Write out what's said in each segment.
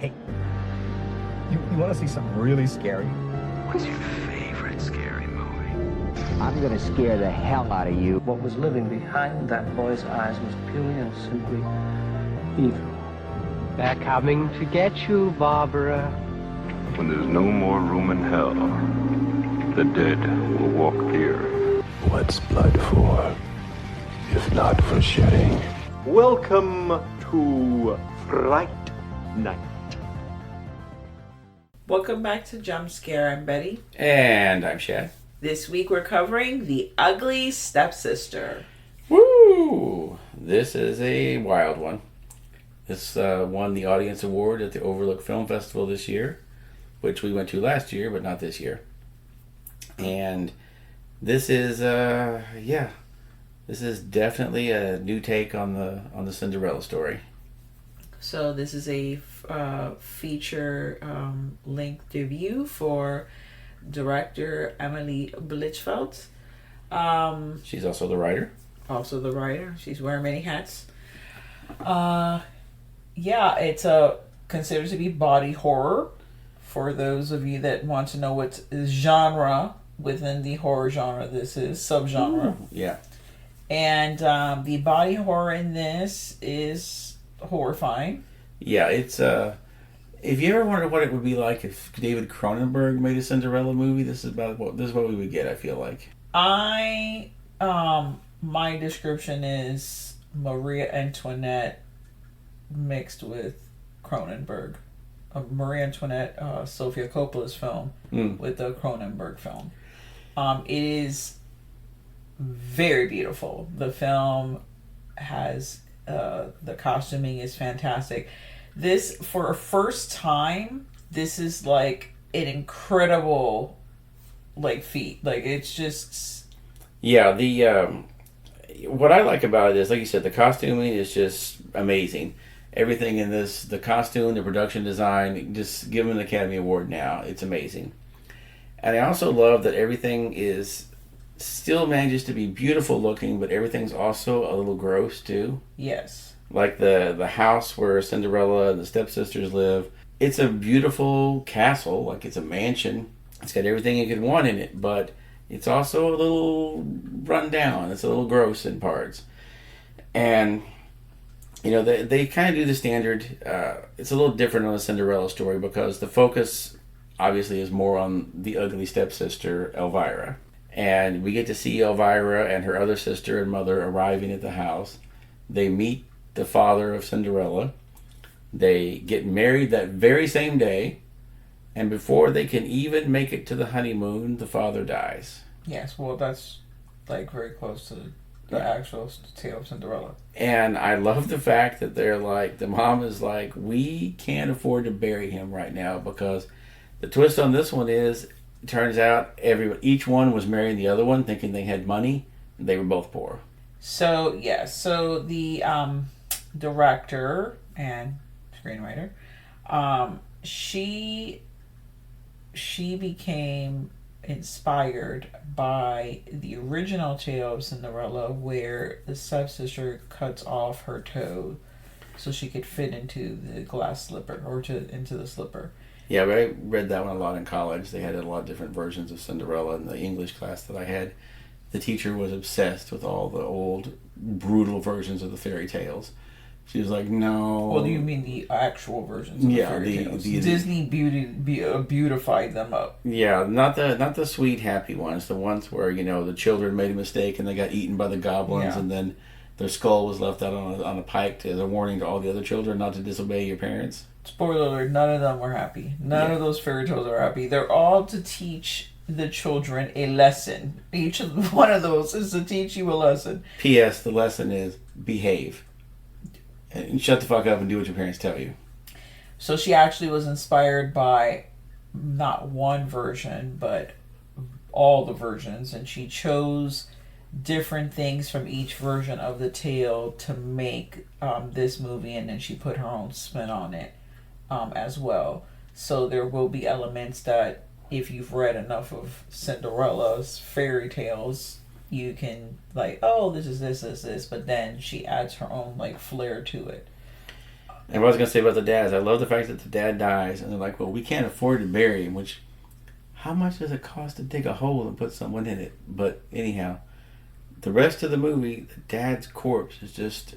Hey, you want to see something really scary? What's your favorite scary movie? I'm gonna scare the hell out of you. What was living behind that boy's eyes was purely and simply evil. They're coming to get you, Barbara. When there's no more room in hell, the dead will walk here. What's blood for, if not for shedding? Welcome to Fright Night. Welcome back to Jump Scare. I'm Betty. And I'm Shad. This week we're covering The Ugly Stepsister. Woo! This is a wild one. This won the Audience Award at the Overlook Film Festival this year, which we went to last year, but not this year. And this is, this is definitely a new take on the Cinderella story. So this is a feature length review for director Emilie Blichfeldt. She's also the writer. Also the writer. She's wearing many hats. It's considered to be body horror. For those of you that want to know what genre within the horror genre this is, subgenre. Ooh, yeah. And the body horror in this is horrifying. Yeah, it's if you ever wondered what it would be like if David Cronenberg made a Cinderella movie, this is what we would get, I feel like. My description is Maria Antoinette mixed with Cronenberg. Maria Antoinette, Sofia Coppola's film with the Cronenberg film. It is very beautiful. The film has the costuming is fantastic. This, for a first time, this is like an incredible feat. Like, it's just... Yeah, what I like about it is, like you said, the costuming is just amazing. Everything in this, the costume, the production design, just give them an Academy Award now. It's amazing. And I also love that everything is still manages to be beautiful looking, but everything's also a little gross too. Yes. Like the house where Cinderella and the stepsisters live. It's a beautiful castle, like it's a mansion. It's got everything you could want in it, but it's also a little run down. It's a little gross in parts. And you know, they kind of do the standard. It's a little different on the Cinderella story because the focus obviously is more on the ugly stepsister, Elvira. And we get to see Elvira and her other sister and mother arriving at the house. They meet the father of Cinderella. They get married that very same day. And before they can even make it to the honeymoon, the father dies. Yes, well, that's very close to the actual tale of Cinderella. And I love the fact that they're like, the mom is like, we can't afford to bury him right now, because the twist on this one is, it turns out each one was marrying the other one thinking they had money, and they were both poor. So, yes, so the director and screenwriter, she became inspired by the original tale of Cinderella, where the stepsister cuts off her toe so she could fit into the glass slipper, or into the slipper. Yeah, I read that one a lot in college. They had a lot of different versions of Cinderella in the English class that I had. The teacher was obsessed with all the old, brutal versions of the fairy tales. She was like, no. Well, do you mean the actual versions of the fairy tales? Disney beautified them up. Yeah, not the sweet, happy ones. The ones where, the children made a mistake and they got eaten by the goblins, and then their skull was left out on a pike as a warning to all the other children not to disobey your parents. Spoiler alert, none of them were happy. None of those fairy tales are happy. They're all to teach the children a lesson. Each one of those is to teach you a lesson. P.S. The lesson is behave. And shut the fuck up and do what your parents tell you. So she actually was inspired by not one version, but all the versions. And she chose different things from each version of the tale to make this movie. And then she put her own spin on it as well. So there will be elements that, if you've read enough of Cinderella's fairy tales, you can this is this, but then she adds her own flair to it. And what I was going to say about the dads, I love the fact that the dad dies, and they're like, well, we can't afford to bury him, which, how much does it cost to dig a hole and put someone in it? But anyhow, the rest of the movie, the dad's corpse is just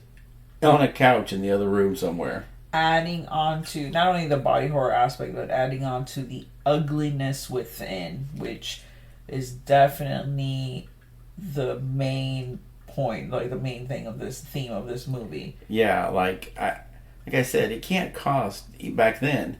on a couch in the other room somewhere. Adding on to not only the body horror aspect, but adding on to the ugliness within, which is definitely the main point, like the main thing of this theme of this movie. Yeah, like I said, it can't cost, back then,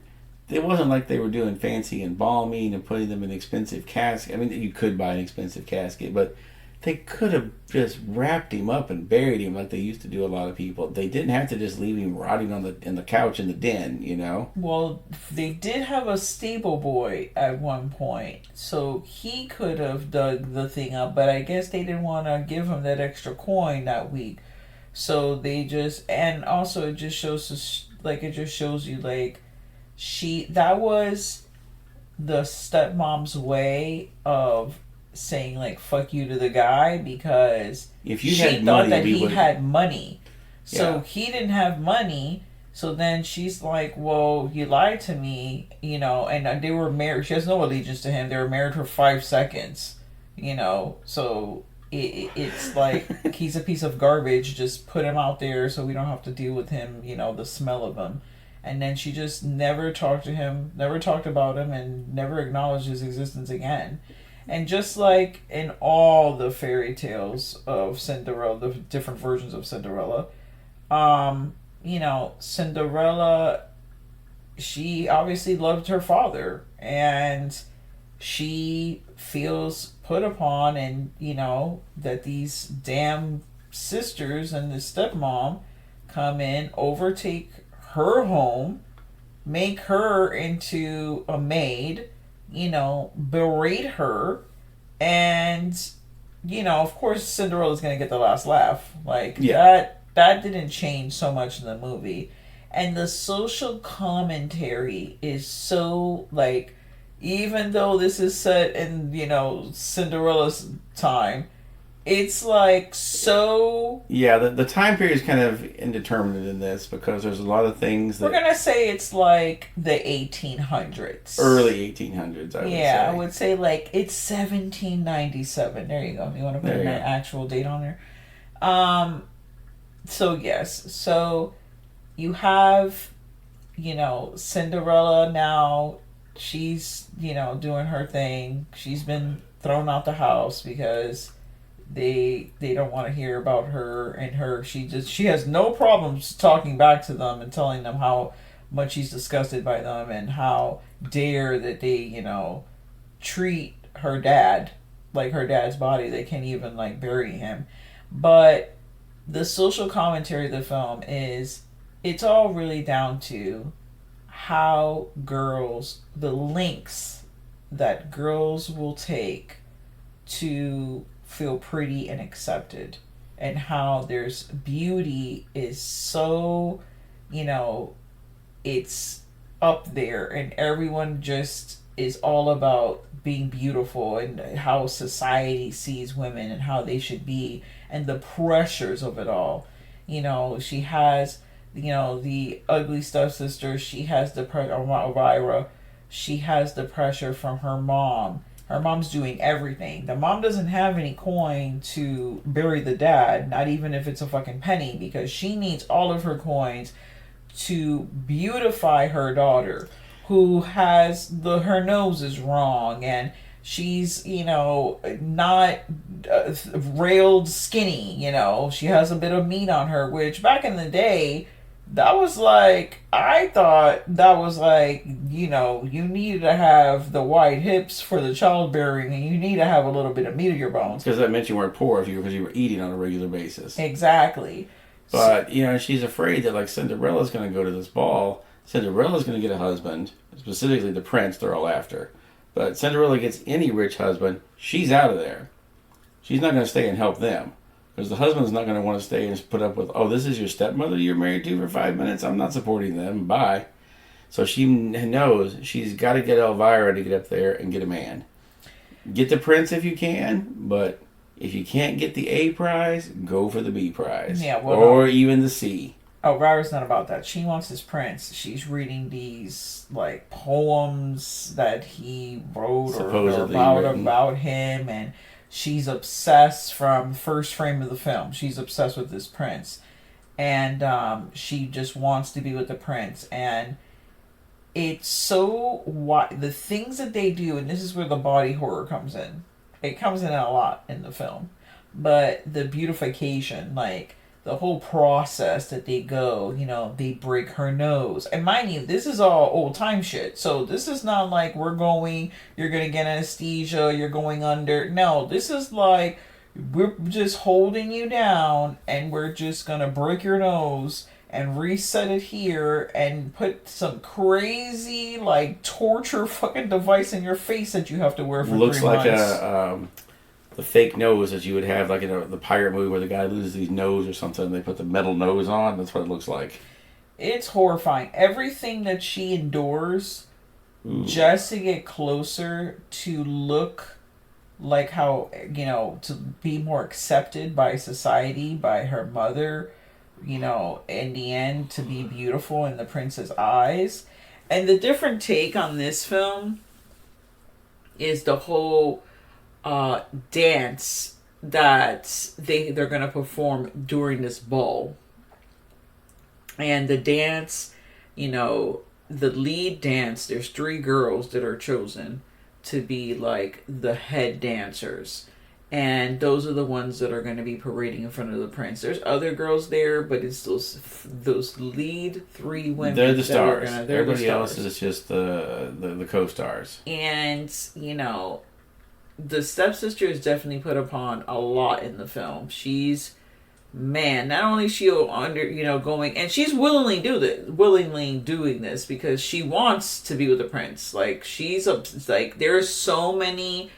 it wasn't like they were doing fancy embalming and putting them in expensive casket. I mean, you could buy an expensive casket, but they could have just wrapped him up and buried him like they used to do a lot of people. They didn't have to just leave him rotting in the couch in the den, you know? Well, they did have a stable boy at one point, so he could have dug the thing up, but I guess they didn't want to give him that extra coin that week. So they just, and also it just shows us, like, it just shows you, like, that was the stepmom's way of saying, like, fuck you to the guy, because if you she had thought money, that he had money. So Yeah. he didn't have money. So then she's like, well, you lied to me, you know, and they were married. She has no allegiance to him. They were married for 5 seconds, you know, so it's like he's a piece of garbage. Just put him out there so we don't have to deal with him, you know, the smell of him. And then she just never talked to him, never talked about him, and never acknowledged his existence again. And just like in all the fairy tales of Cinderella, the different versions of Cinderella, you know, Cinderella, she obviously loved her father, and she feels put upon, and, you know, that these damn sisters and the stepmom come in, overtake her home, make her into a maid, you know, berate her, and, you know, of course Cinderella's gonna get the last laugh. Like, that didn't change so much in the movie. And the social commentary is so, like, even though this is set in, you know, Cinderella's time, it's like so... Yeah, the time period is kind of indeterminate in this, because there's a lot of things that... We're going to say it's like the 1800s. Early 1800s, I would say. Yeah, I would say like it's 1797. There you go. You want to put an actual date on there? So, yes. So, you have, you know, Cinderella now. She's, you know, doing her thing. She's been thrown out the house because... They don't want to hear about her and her. She has no problems talking back to them and telling them how much she's disgusted by them and how dare that they, you know, treat her dad like her dad's body. They can't even, like, bury him. But the social commentary of the film is, it's all really down to how girls, the lengths that girls will take to feel pretty and accepted, and how there's beauty is so, you know, it's up there, and everyone just is all about being beautiful and how society sees women and how they should be and the pressures of it all. You know, she has, you know, the ugly stepsister, she has the pressure, Elvira, she has the pressure from her mom. Her mom's doing everything. The mom doesn't have any coin to bury the dad, not even if it's a fucking penny, because she needs all of her coins to beautify her daughter, who has her nose is wrong, and she's, you know, not railed skinny, you know. She has a bit of meat on her, which back in the day, that was like, I thought that was like, you know, you needed to have the wide hips for the childbearing, and you need to have a little bit of meat in your bones. Because that meant you weren't poor because you were eating on a regular basis. Exactly. But, you know, she's afraid that, like, Cinderella's going to go to this ball. Cinderella's going to get a husband, specifically the prince they're all after. But Cinderella gets any rich husband, she's out of there. She's not going to stay and help them. Because the husband's not going to want to stay and put up with, oh, this is your stepmother you're married to for 5 minutes? I'm not supporting them. Bye. So she knows she's got to get Elvira to get up there and get a man. Get the prince if you can, but if you can't get the A prize, go for the B prize. Yeah, well, or even the C. Oh, Barbara's not about that. She wants his prince. She's reading these like poems that he wrote or about him, and she's obsessed from the first frame of the film. She's obsessed with this prince, and she just wants to be with the prince. And it's so the things that they do, and this is where the body horror comes in. It comes in a lot in the film, but the beautification, like the whole process that they go, you know, they break her nose. And mind you, this is all old time shit. So this is not like you're going to get anesthesia, you're going under. No, this is like, we're just holding you down and we're just going to break your nose and reset it here and put some crazy, like, torture fucking device in your face that you have to wear for 3 months. Looks like the fake nose that you would have, like in the pirate movie where the guy loses his nose or something. They put the metal nose on. That's what it looks like. It's horrifying. Everything that she endures just to get closer to look like how, you know, to be more accepted by society, by her mother, you know, in the end, to be beautiful in the prince's eyes. And the different take on this film is the whole dance that they're going to perform during this ball. And the dance, you know, the lead dance, there's 3 girls that are chosen to be like the head dancers. And those are the ones that are going to be parading in front of the prince. There's other girls there, but it's those lead 3 women. They're the stars. Everybody else is just the co-stars. And, you know, the stepsister is definitely put upon a lot in the film. She's, man, not only she going, and she's willingly doing this because she wants to be with the prince. Like, she's like, there's so many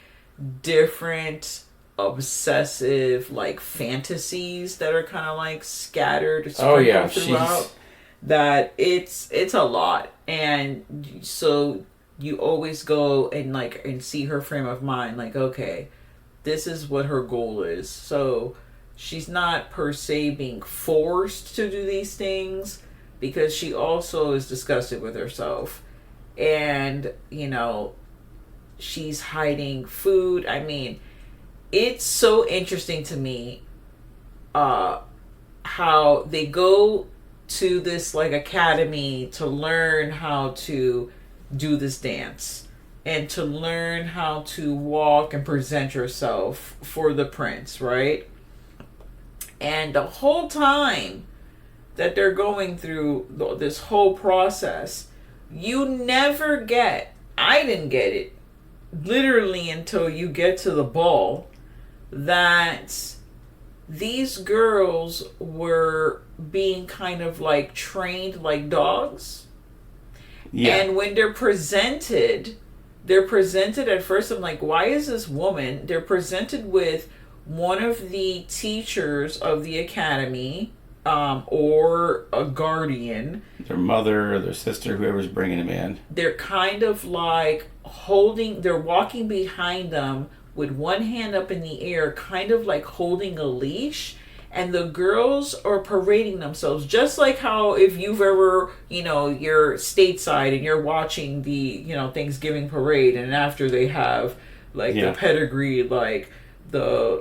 different obsessive like fantasies that are kind of like scattered throughout. That it's a lot, and so you always go and see her frame of mind, like, okay, this is what her goal is. So she's not per se being forced to do these things, because she also is disgusted with herself. And, you know, she's hiding food. I mean, it's so interesting to me how they go to this like academy to learn how to do this dance and to learn how to walk and present yourself for the prince, right? And the whole time that they're going through this whole process, you never get, I didn't get it literally until you get to the ball, that these girls were being kind of like trained like dogs. Yeah. And when they're presented at first, I'm like, why is this woman? They're presented with one of the teachers of the academy, or a guardian. Their mother or their sister, whoever's bringing them in. They're kind of like they're walking behind them with one hand up in the air, kind of like holding a leash. And the girls are parading themselves, just like how if you've ever, you know, you're stateside and you're watching the, you know, Thanksgiving parade, and after they have like the pedigree, like the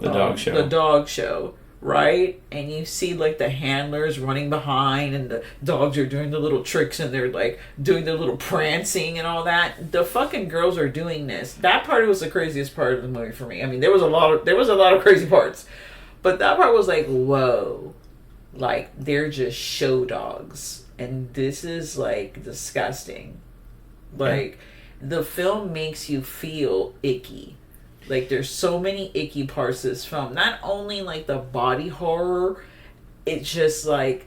dog show, right? And you see like the handlers running behind, and the dogs are doing the little tricks, and they're like doing the little prancing and all that. The fucking girls are doing this. That part was the craziest part of the movie for me. I mean, there was a lot of crazy parts. But that part was like, whoa, like they're just show dogs, and this is like disgusting. Like the film makes you feel icky. Like there's so many icky parts of this film. Not only like the body horror, it's just like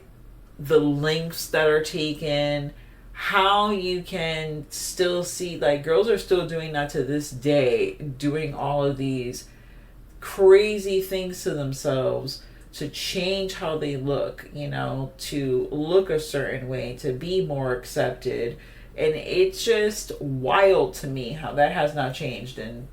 the lengths that are taken, how you can still see, like girls are still doing that to this day, doing all of these crazy things to themselves to change how they look, you know, to look a certain way, to be more accepted. And it's just wild to me how that has not changed in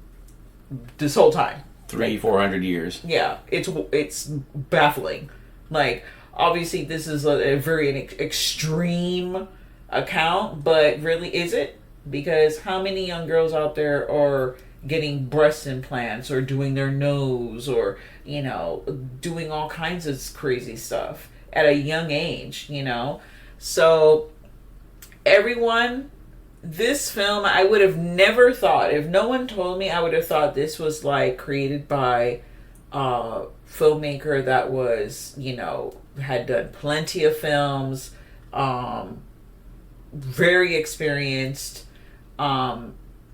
this whole time. 400 years. Yeah, it's baffling. Like, obviously this is a very extreme account, but really, is it? Because how many young girls out there are getting breast implants or doing their nose or, you know, doing all kinds of crazy stuff at a young age, you know? So everyone, this film, I would have never thought, if no one told me, I would have thought this was like created by a filmmaker that was, you know, had done plenty of films, very experienced,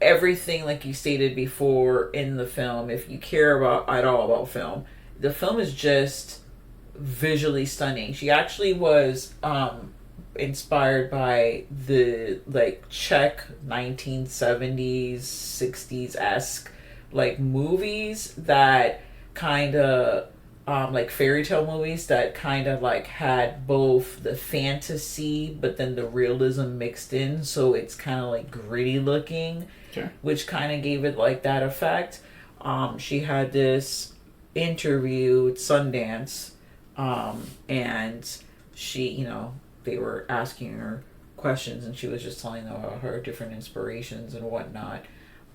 everything like you stated before in the film. If you care about at all about film, the film is just visually stunning. She actually was inspired by the like Czech 1970s 60s-esque like movies that kind of like fairy tale movies that kind of like had both the fantasy but then the realism mixed in, so it's kind of like gritty looking. Sure. Which kind of gave it like that effect. She had this interview at Sundance, and she, you know, they were asking her questions and she was just telling them about her different inspirations and whatnot.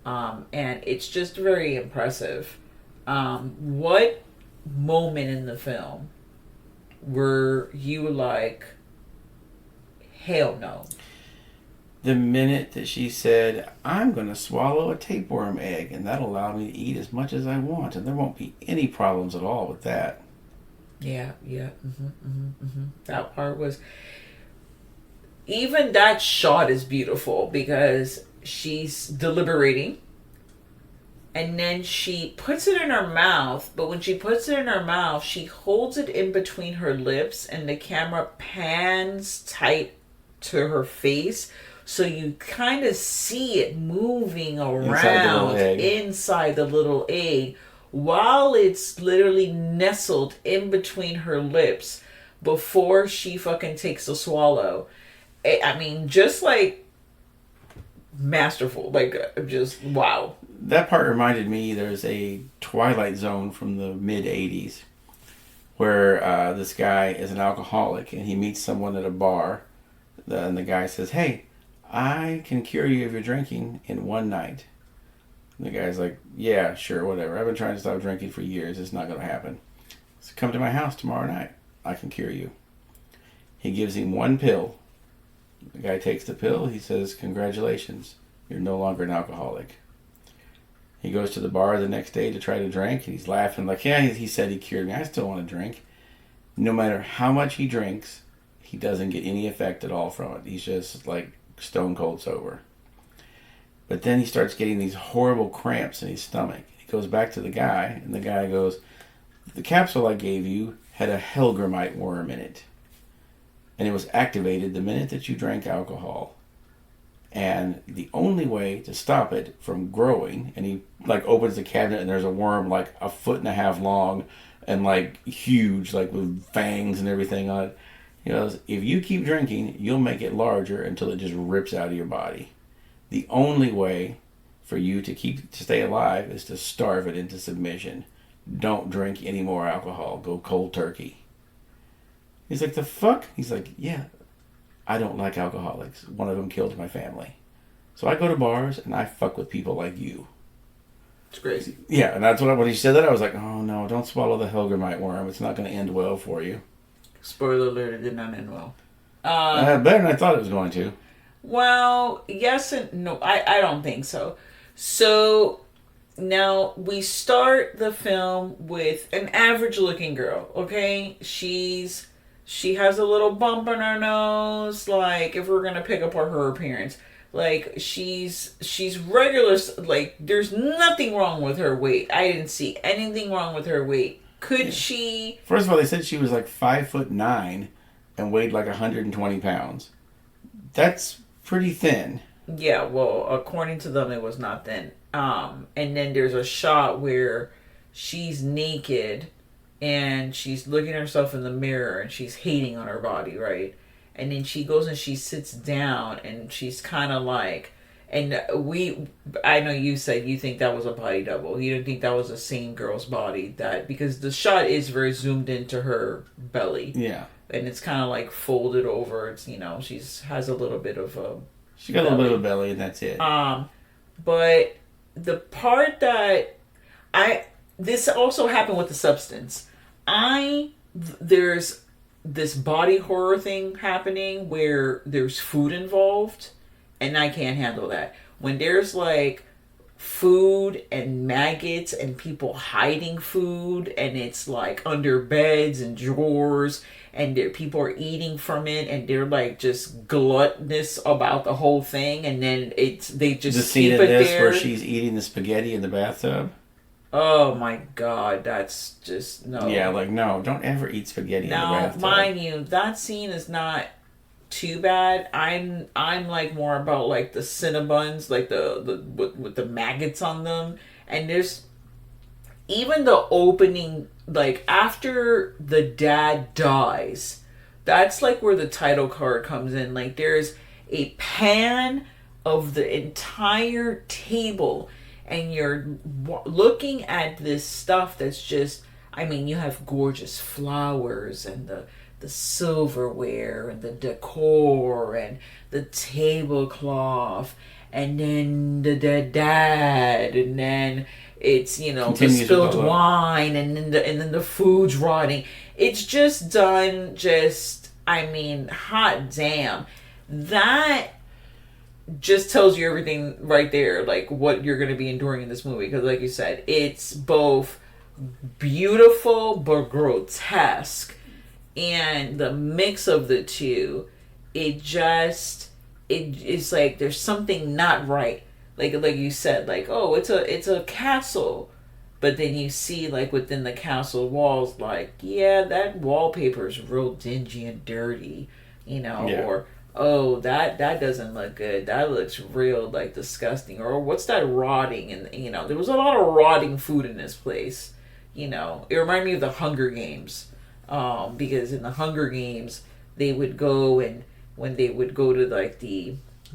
And it's just very impressive. What moment in the film were you like, hell no? The minute that she said, I'm going to swallow a tapeworm egg and that'll allow me to eat as much as I want and there won't be any problems at all with that. Yeah. That part was... Even that shot is beautiful because she's deliberating and then she puts it in her mouth, but when she puts it in her mouth, she holds it in between her lips and the camera pans tight to her face. So you kind of see it moving around inside the little egg while it's literally nestled in between her lips before she fucking takes a swallow. I mean, just like masterful, like just wow. That part reminded me, there's a Twilight Zone from the mid-'80s where this guy is an alcoholic and he meets someone at a bar and the guy says, hey, I can cure you of your drinking in one night. And the guy's like, yeah, sure, whatever. I've been trying to stop drinking for years. It's not going to happen. So come to my house tomorrow night. I can cure you. He gives him one pill. The guy takes the pill. He says, congratulations. You're no longer an alcoholic. He goes to the bar the next day to try to drink. And he's laughing like, yeah, he said he cured me. I still want to drink. No matter how much he drinks, he doesn't get any effect at all from it. He's just like stone cold sober. But then he starts getting these horrible cramps in his stomach. He goes back to the guy, and the guy goes, the capsule I gave you had a hellgrammite worm in it. And it was activated the minute that you drank alcohol. And the only way to stop it from growing, and he like opens the cabinet and there's a worm like 1.5 feet long and like huge, like with fangs and everything on it. He goes, if you keep drinking, you'll make it larger until it just rips out of your body. The only way for you to stay alive is to starve it into submission. Don't drink any more alcohol. Go cold turkey. He's like, the fuck? He's like, yeah, I don't like alcoholics. One of them killed my family. So I go to bars and I fuck with people like you. It's crazy. Yeah, and that's when he said that, I was like, oh no, don't swallow the hellgrammite worm. It's not going to end well for you. Spoiler alert, it did not end well. Better than I thought it was going to. Well, yes and no. I don't think so. So, now we start the film with an average looking girl, okay? She has a little bump on her nose, like, if we're gonna pick apart her appearance. Like, she's regular, like, there's nothing wrong with her weight. I didn't see anything wrong with her weight. Could she... First of all, they said she was like 5'9" and weighed like 120 pounds. That's pretty thin. Yeah, well, according to them, it was not thin. And then there's a shot where she's naked and she's looking at herself in the mirror and she's hating on her body, right? And then she goes and she sits down and she's kind of like... And I know you said you think that was a body double. You didn't think that was the same girl's body, because the shot is very zoomed into her belly. Yeah. and it's kind of like folded over. It's, you know, has a little bit of a She got a little bit of a belly, and that's it. But the part that this also happened with the substance. There's this body horror thing happening where there's food involved, and I can't handle that. When there's like food and maggots and people hiding food, and it's like under beds and drawers, and people are eating from it, and they're like just gluttonous about the whole thing, and then they just the scene keep in it this there. where she's eating the spaghetti in the bathtub. Oh my god, that's just no. Yeah, like no, don't ever eat spaghetti in the bathtub. Now, mind you, that scene is not too bad. I'm like more about like the Cinnabons, like the with the maggots on them, and there's even the opening, like after the dad dies, that's like where the title card comes in. Like there's a pan of the entire table, and you're looking at this stuff that's just, I mean, you have gorgeous flowers and the silverware and the decor and the tablecloth, and then the dad, and then it's, you know, the spilled wine, and then the food's rotting. It's just done just, I mean, hot damn. That just tells you everything right there, like what you're going to be enduring in this movie. Because like you said, it's both beautiful but grotesque. And the mix of the two, it's like there's something not right. Like you said, like, oh, it's a castle. But then you see, like, within the castle walls, like, yeah, that wallpaper is real dingy and dirty, you know, yeah. Or, oh, that doesn't look good. That looks real, like, disgusting. Or what's that rotting? And, you know, there was a lot of rotting food in this place, you know. It reminded me of the Hunger Games. Because in the Hunger Games, they would go, and when they would go to, like,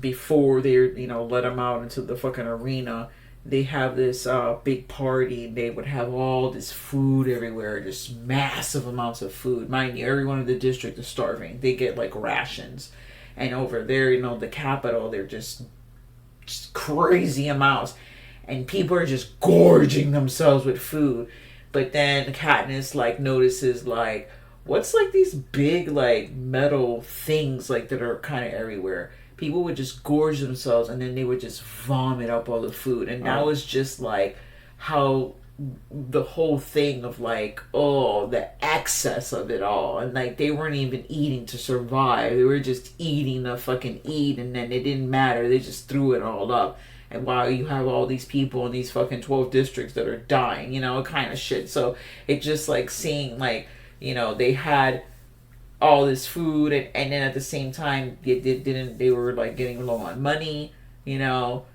before they, you know, let them out into the fucking arena, they have this big party, and they would have all this food everywhere, just massive amounts of food. Mind you, everyone in the district is starving. They get like rations. And over there, you know, the capital, they're just crazy amounts. And people are just gorging themselves with food. But then Katniss like notices like, what's like these big like metal things like that are kind of everywhere. People would just gorge themselves, and then they would just vomit up all the food. And that was just like how the whole thing of like, oh, the excess of it all. And like they weren't even eating to survive. They were just eating to fucking eat, and then it didn't matter. They just threw it all up. And while you have all these people in these fucking 12 districts that are dying, you know, kind of shit. So it just like seeing like, you know, they had all this food, and then at the same time they were like getting low on money, you know.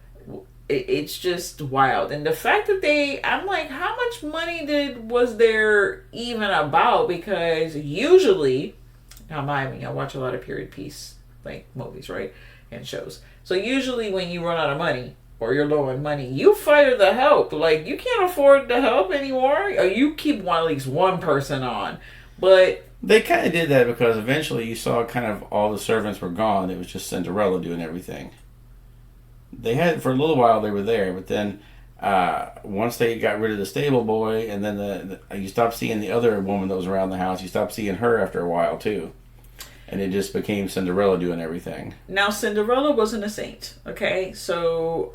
It's just wild. And the fact that I'm like, how much money was there even about? Because usually, now mind me, I watch a lot of period piece like movies, right, and shows. So usually when you run out of money or you're low on money, you fire the help. Like, you can't afford the help anymore, or you keep at least one person on. But they kind of did that because eventually you saw kind of all the servants were gone. It was just Cinderella doing everything. They had, for a little while they were there, but then once they got rid of the stable boy, and then you stopped seeing the other woman that was around the house, you stopped seeing her after a while too. And it just became Cinderella doing everything. Now, Cinderella wasn't a saint, okay? So,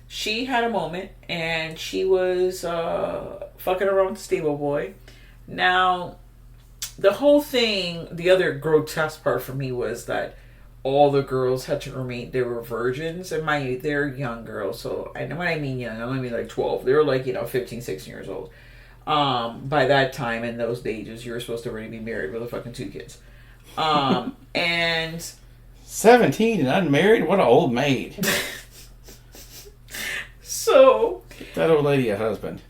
she had a moment, and she was fucking around with the stable boy. Now, the whole thing, the other grotesque part for me was that all the girls had to remain, they were virgins. And mind you, they're young girls. So, and when I mean young, I mean like 12. They were like, you know, 15, 16 years old. By that time, in those ages, you were supposed to already be married with a fucking 2 kids. And 17 and unmarried? What an old maid. So get that old lady a husband.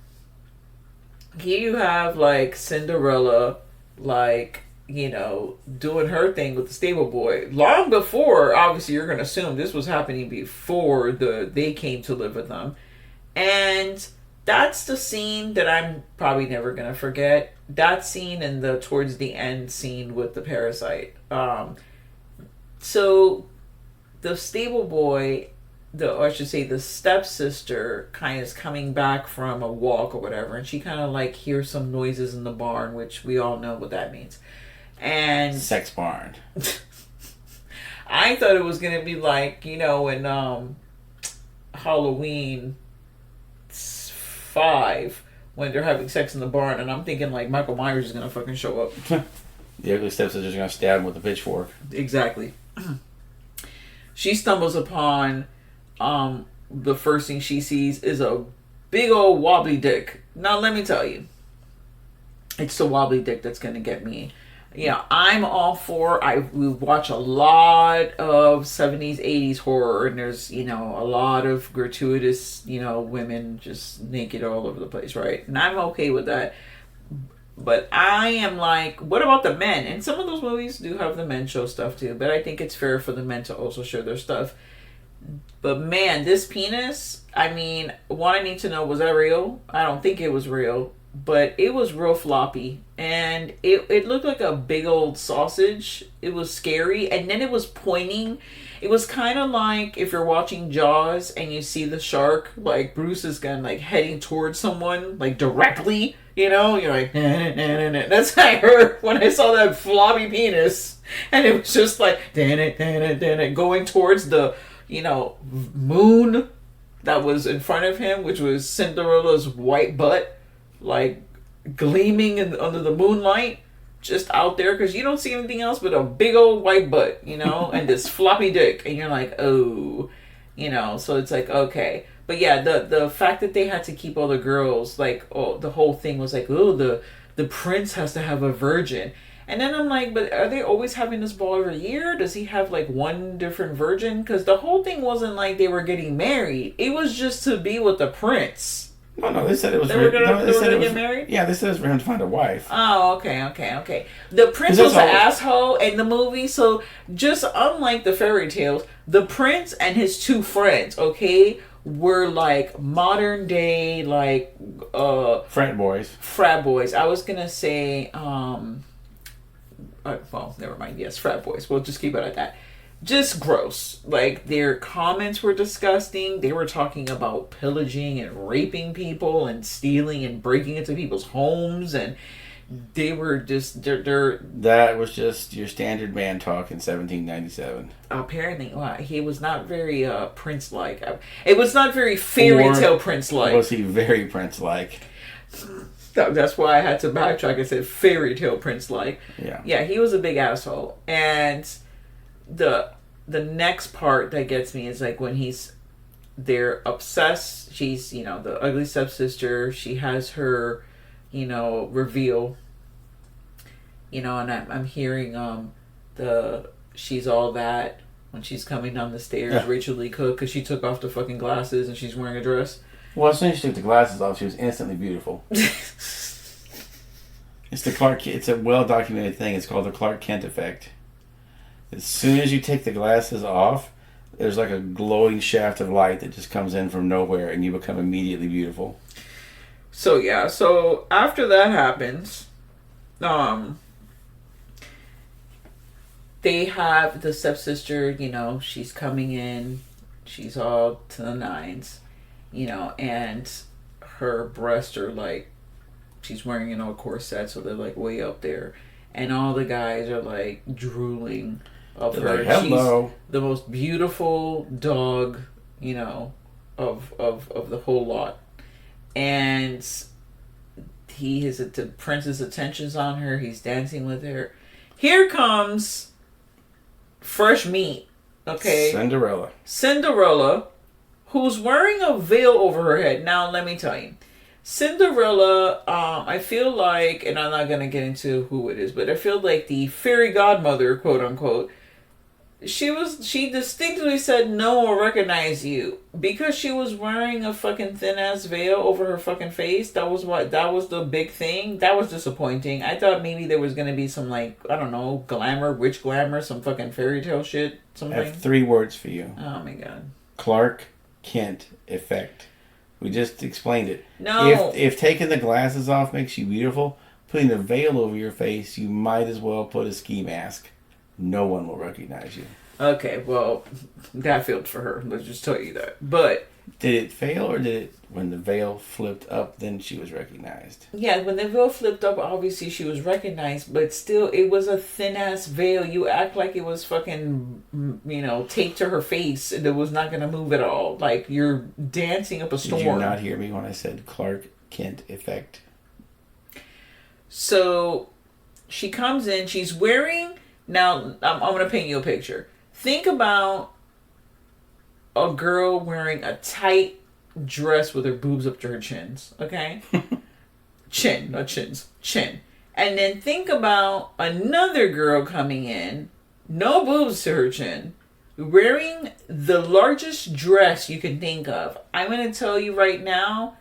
Here you have like Cinderella, like, you know, doing her thing with the stable boy. Long before, obviously you're gonna assume this was happening before they came to live with them. And that's the scene that I'm probably never gonna forget. That scene and the towards the end scene with the parasite. So the stable boy, or I should say the stepsister, kind of is coming back from a walk or whatever, and she kind of like hears some noises in the barn, which we all know what that means. And sex barn. I thought it was gonna be like, you know, in Halloween 5 when they're having sex in the barn, and I'm thinking like Michael Myers is gonna fucking show up. The ugly stepsister's gonna stab him with a pitchfork. Exactly. She stumbles upon the first thing she sees is a big old wobbly dick. Now let me tell you, it's the wobbly dick that's gonna get me. Yeah, I'm all for. We watch a lot of 70s, 80s horror, and there's, you know, a lot of gratuitous, you know, women just naked all over the place, right? And I'm okay with that. But I am like, what about the men? And some of those movies do have the men show stuff too, but I think it's fair for the men to also show their stuff. But man, this penis, I mean, one, I need to know, was that real? I don't think it was real. But it was real floppy, and it looked like a big old sausage. It was scary, and then it was pointing. It was kind of like if you're watching Jaws and you see the shark, like Bruce's gun, like heading towards someone, like directly, you know? You're like, that's what I heard when I saw that floppy penis, and it was just like, going towards the, you know, moon that was in front of him, which was Cinderella's white butt, like gleaming under the moonlight, just out there, because you don't see anything else but a big old white butt, you know, and this floppy dick, and you're like, oh, you know. So it's like, okay. But yeah, the fact that they had to keep all the girls, like, oh, the whole thing was like, oh, the prince has to have a virgin. And then I'm like, but are they always having this ball every year? Does he have like one different virgin? Because the whole thing wasn't like they were getting married. It was just to be with the prince. No, they said it was. They were gonna get married? Yeah, they said it was for him to find a wife. Oh, okay. The prince was an asshole in the movie, so just unlike the fairy tales, the prince and his two friends, okay, were like modern day, like frat boys. Frat boys. I was gonna say, well, never mind. Yes, frat boys. We'll just keep it at that. Just gross. Like, their comments were disgusting. They were talking about pillaging and raping people and stealing and breaking into people's homes, and they were just they're that was just your standard man talk in 1797. Apparently, well, he was not very prince-like. It was not very fairy tale prince-like. Was he very prince-like? That's why I had to backtrack and say fairy tale prince-like. Yeah, he was a big asshole. And the next part that gets me is like when they're obsessed. She's, you know, the ugly stepsister. She has her, you know, reveal. You know, and I'm hearing she's all that when she's coming down the stairs. Yeah. Rachel Lee Cook, because she took off the fucking glasses and she's wearing a dress. Well, as soon as she took the glasses off, she was instantly beautiful. It's a well documented thing. It's called the Clark Kent effect. As soon as you take the glasses off, there's like a glowing shaft of light that just comes in from nowhere, and you become immediately beautiful. So yeah, so after that happens, they have the stepsister, you know, she's coming in, she's all to the nines, you know, and her breasts are like, she's wearing an old corset, so they're like way up there, and all the guys are like drooling of her. Like, hello. She's the most beautiful dog, you know, of the whole lot. And the prince's attention's on her. He's dancing with her. Here comes fresh meat. Okay. Cinderella, who's wearing a veil over her head. Now, let me tell you. Cinderella, I feel like, and I'm not going to get into who it is, but I feel like the fairy godmother, quote unquote, she distinctly said, no one will recognize you, because she was wearing a fucking thin ass veil over her fucking face. That was the big thing. That was disappointing. I thought maybe there was going to be some, like, I don't know, glamour, witch glamour, some fucking fairy tale shit, something. I have 3 words for you. Oh my god. Clark Kent effect. We just explained it. No. If taking the glasses off makes you beautiful, putting a veil over your face, you might as well put a ski mask. No one will recognize you. Okay, well, that failed for her. Let's just tell you that. But did it fail, or did it, when the veil flipped up, then she was recognized? Yeah, when the veil flipped up, obviously she was recognized, but still, it was a thin-ass veil. You act like it was fucking, taped to her face, and it was not going to move at all. Like, you're dancing up a storm. Did you not hear me when I said Clark Kent effect? So, she comes in, she's wearing... Now, I'm going to paint you a picture. Think about a girl wearing a tight dress with her boobs up to her chins, okay? Chin, not chins. Chin. And then think about another girl coming in, no boobs to her chin, wearing the largest dress you can think of. I'm going to tell you right now,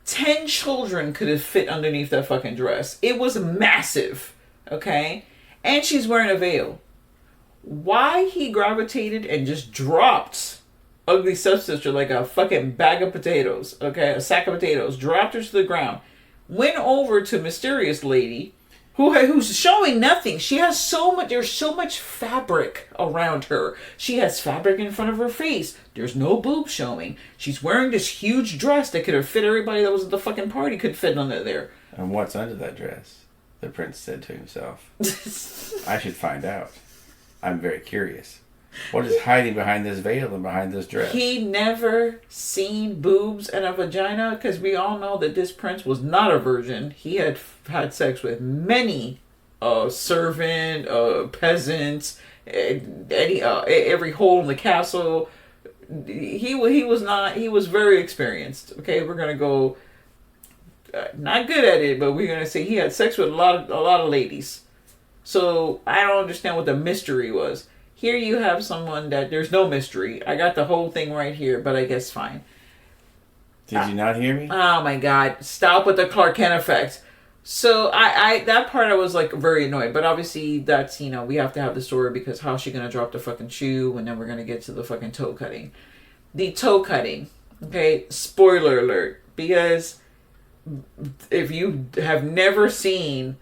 10 children could have fit underneath that fucking dress. It was massive, okay? And she's wearing a veil. Why he gravitated and just dropped Ugly Stepsister like a fucking bag of potatoes, okay? A sack of potatoes. Dropped her to the ground. Went over to Mysterious Lady, who's showing nothing. She has there's so much fabric around her. She has fabric in front of her face. There's no boob showing. She's wearing this huge dress that could have fit everybody that was at the fucking party could fit under there. And what's under that dress? The prince said to himself. I should find out. I'm very curious. What is hiding behind this veil and behind this dress? He never seen boobs and a vagina, because we all know that this prince was not a virgin. He had had sex with many servant, peasants, every hole in the castle. He was very experienced. Okay, we're gonna go not good at it, but we're gonna say he had sex with a lot of ladies. So I don't understand what the mystery was. Here you have someone that there's no mystery. I got the whole thing right here, but I guess fine. Did you not hear me? Oh my God! Stop with the Clark Kent effect. So I that part I was like very annoyed, but obviously that's we have to have the story, because how's she gonna drop the fucking shoe, and then we're gonna get to the fucking toe cutting. The toe cutting, okay? Spoiler alert, because if you have never seen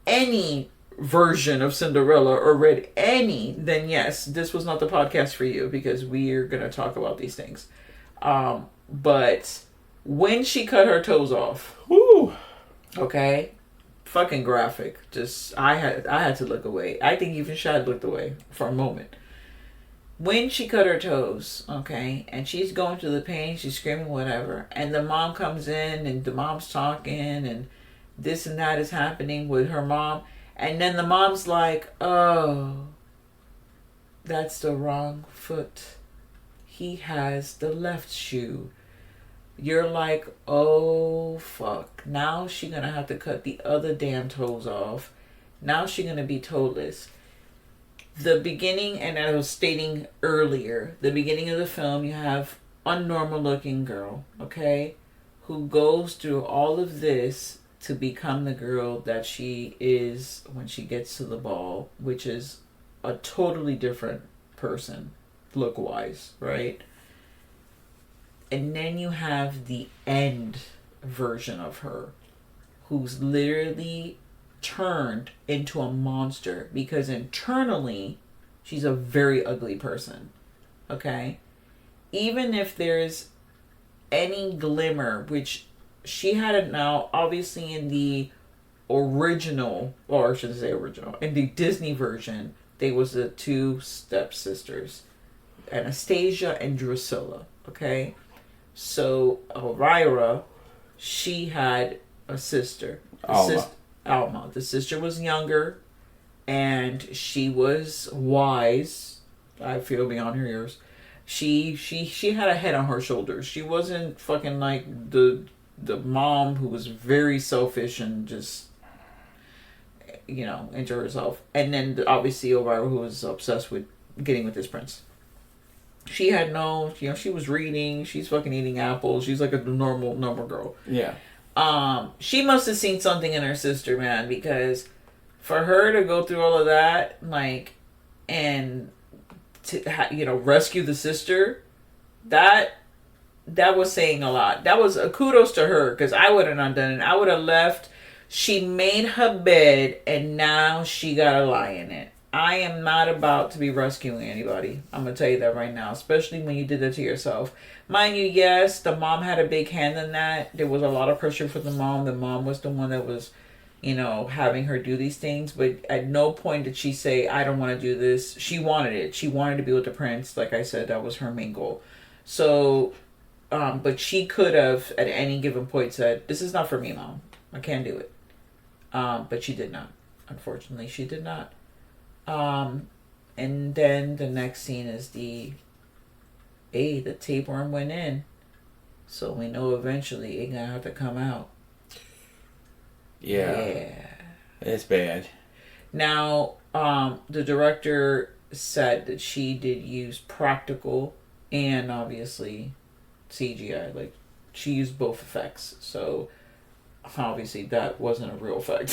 any version of Cinderella or read any, then yes, this was not the podcast for you, because we are going to talk about these things. But when she cut her toes off, whoo, okay, fucking graphic. Just I had to look away. I think even Shad looked away for a moment. When she cut her toes, okay, and she's going through the pain, she's screaming, whatever, and the mom comes in, and the mom's talking, and this and that is happening with her mom, and then the mom's like, oh, that's the wrong foot. He has the left shoe. You're like, oh, fuck. Now she's going to have to cut the other damn toes off. Now she's going to be toeless. The beginning, and I was stating earlier, the beginning of the film, you have a normal looking girl, okay, who goes through all of this to become the girl that she is when she gets to the ball, which is a totally different person, look-wise, right? And then you have the end version of her, who's literally turned into a monster, because internally she's a very ugly person, okay? Even if there's any glimmer, which she had it now, obviously in the original, or I shouldn't say original, in the Disney version, they was the two stepsisters, Anastasia and Drusilla, okay? So Elvira, she had a sister. Alma. The sister was younger, and she was wise. I feel beyond her years. She had a head on her shoulders. She wasn't fucking like the mom who was very selfish and just into herself. And then obviously Elvira, who was obsessed with getting with this prince. She had no, she was reading. She's fucking eating apples. She's like a normal girl. Yeah. She must have seen something in her sister, man, because for her to go through all of that, like, and to rescue the sister, that that was saying a lot. That was a kudos to her, because I would have not done it. I would have left. She made her bed, and now she got to lie in it. I am not about to be rescuing anybody. I'm going to tell you that right now, especially when you did that to yourself. Mind you, yes, the mom had a big hand in that. There was a lot of pressure for the mom. The mom was the one that was, having her do these things. But at no point did she say, I don't want to do this. She wanted it. She wanted to be with the prince. Like I said, that was her main goal. So, but she could have at any given point said, this is not for me, Mom. I can't do it. But she did not. Unfortunately, she did not. And then the next scene is the tapeworm went in. So we know eventually it's gonna have to come out. Yeah. It's bad. Now, the director said that she did use practical and obviously CGI. Like, she used both effects. So, obviously, that wasn't a real effect.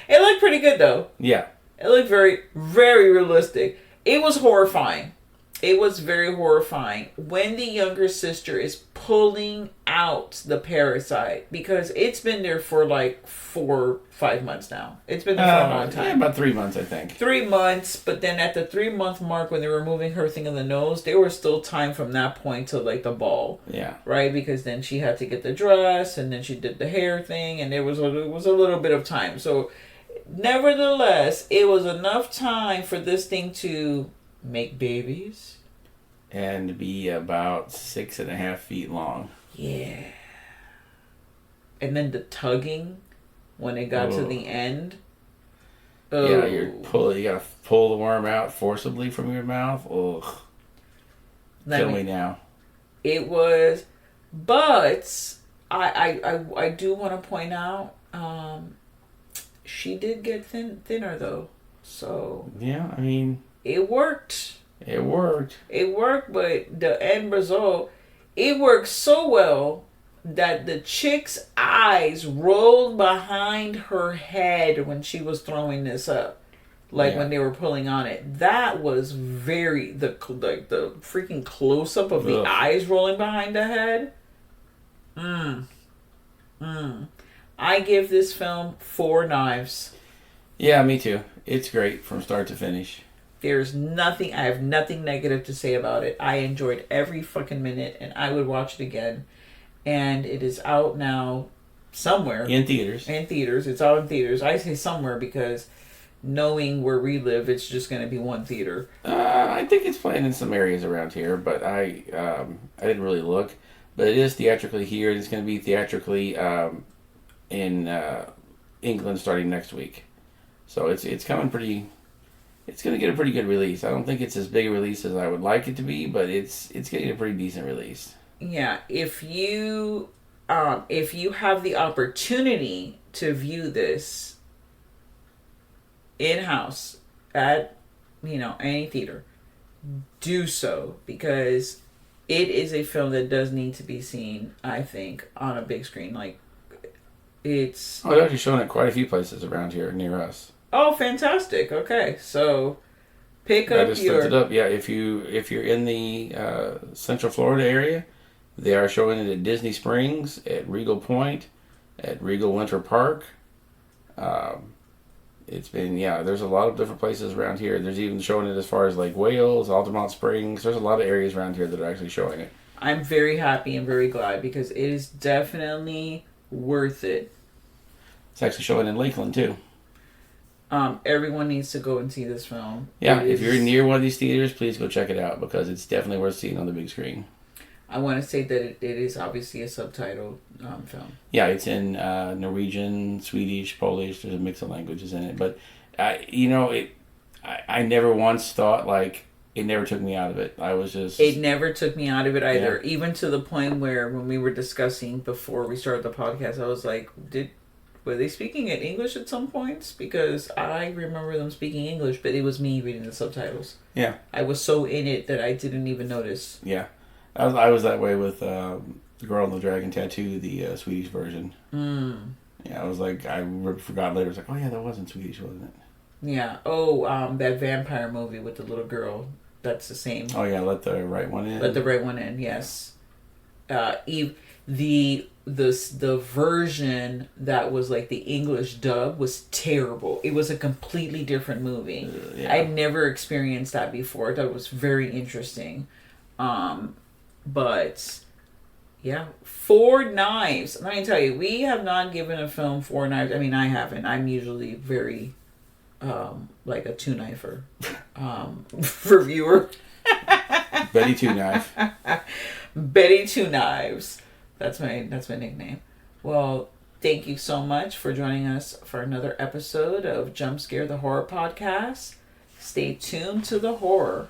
It looked pretty good, though. Yeah. It looked very, very realistic. It was horrifying. It was very horrifying when the younger sister is pulling out the parasite, because it's been there for like 4-5 months now. It's been there for a long time. Yeah, about 3 months, I think. 3 months, but then at the 3-month mark when they were removing her thing in the nose, there was still time from that point to like the ball. Yeah. Right? Because then she had to get the dress, and then she did the hair thing, and it was a little bit of time. So, nevertheless, it was enough time for this thing to make babies. And be about 6.5 feet long. Yeah. And then the tugging when it got to the end. Oh. Yeah, you gotta pull the worm out forcibly from your mouth. Ugh. Kill me now. It was, but I do want to point out, she did get thinner though. So yeah, I mean, it worked. It worked. It worked, but the end result, it worked so well that the chick's eyes rolled behind her head when she was throwing this up. Like when they were pulling on it. That was very, the freaking close-up of the eyes rolling behind the head. I give this film 4 knives. Yeah, me too. It's great from start to finish. There's nothing, I have nothing negative to say about it. I enjoyed every fucking minute, and I would watch it again. And it is out now somewhere. In theaters. It's out in theaters. I say somewhere because knowing where we live, it's just going to be one theater. I think it's playing in some areas around here, but I didn't really look. But it is theatrically here, and it's going to be theatrically in England starting next week. So it's coming pretty... It's going to get a pretty good release. I don't think it's as big a release as I would like it to be, but it's getting a pretty decent release. Yeah, if you have the opportunity to view this in-house at, any theater, do so, because it is a film that does need to be seen, I think, on a big screen. Like, it's... Oh, they're actually showing it quite a few places around here near us. Oh, fantastic. Okay, so pick up I just looked it up. Yeah, if you're in the Central Florida area, they are showing it at Disney Springs, at Regal Point, at Regal Winter Park. It's been, there's a lot of different places around here. There's even showing it as far as Lake Wales, Altamont Springs. There's a lot of areas around here that are actually showing it. I'm very happy and very glad because it is definitely worth it. It's actually showing in Lakeland, too. Everyone needs to go and see this film. Yeah, if you're near one of these theaters, please go check it out because it's definitely worth seeing on the big screen. I want to say that it is obviously a subtitled film. Yeah, it's in Norwegian, Swedish, Polish. There's a mix of languages in it. But, I never once thought, it never took me out of it. I was just... It never took me out of it either. Yeah. Even to the point where when we were discussing before we started the podcast, I was like, were they speaking in English at some points? Because I remember them speaking English, but it was me reading the subtitles. Yeah. I was so in it that I didn't even notice. Yeah. I was that way with The Girl and the Dragon Tattoo, the Swedish version. Yeah, I was like, I forgot later. I was like, oh yeah, that wasn't Swedish, wasn't it? Yeah. Oh, that vampire movie with the little girl. That's the same. Oh yeah, let the right one in. Let the right one in. Yes. The version that was like the English dub was terrible. It was a completely different movie. Yeah. I'd never experienced that before. That was very interesting. But yeah, 4 Knives. Let me tell you, we have not given a film 4 knives. I mean, I haven't. I'm usually very like a 2-knifer reviewer. Betty Two Knife. Betty Two Knives. That's my nickname. Well, thank you so much for joining us for another episode of Jump Scare the Horror Podcast. Stay tuned to the horror.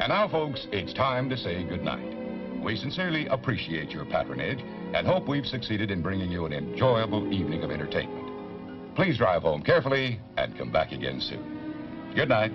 And now, folks, it's time to say goodnight. We sincerely appreciate your patronage and hope we've succeeded in bringing you an enjoyable evening of entertainment. Please drive home carefully and come back again soon. Good night.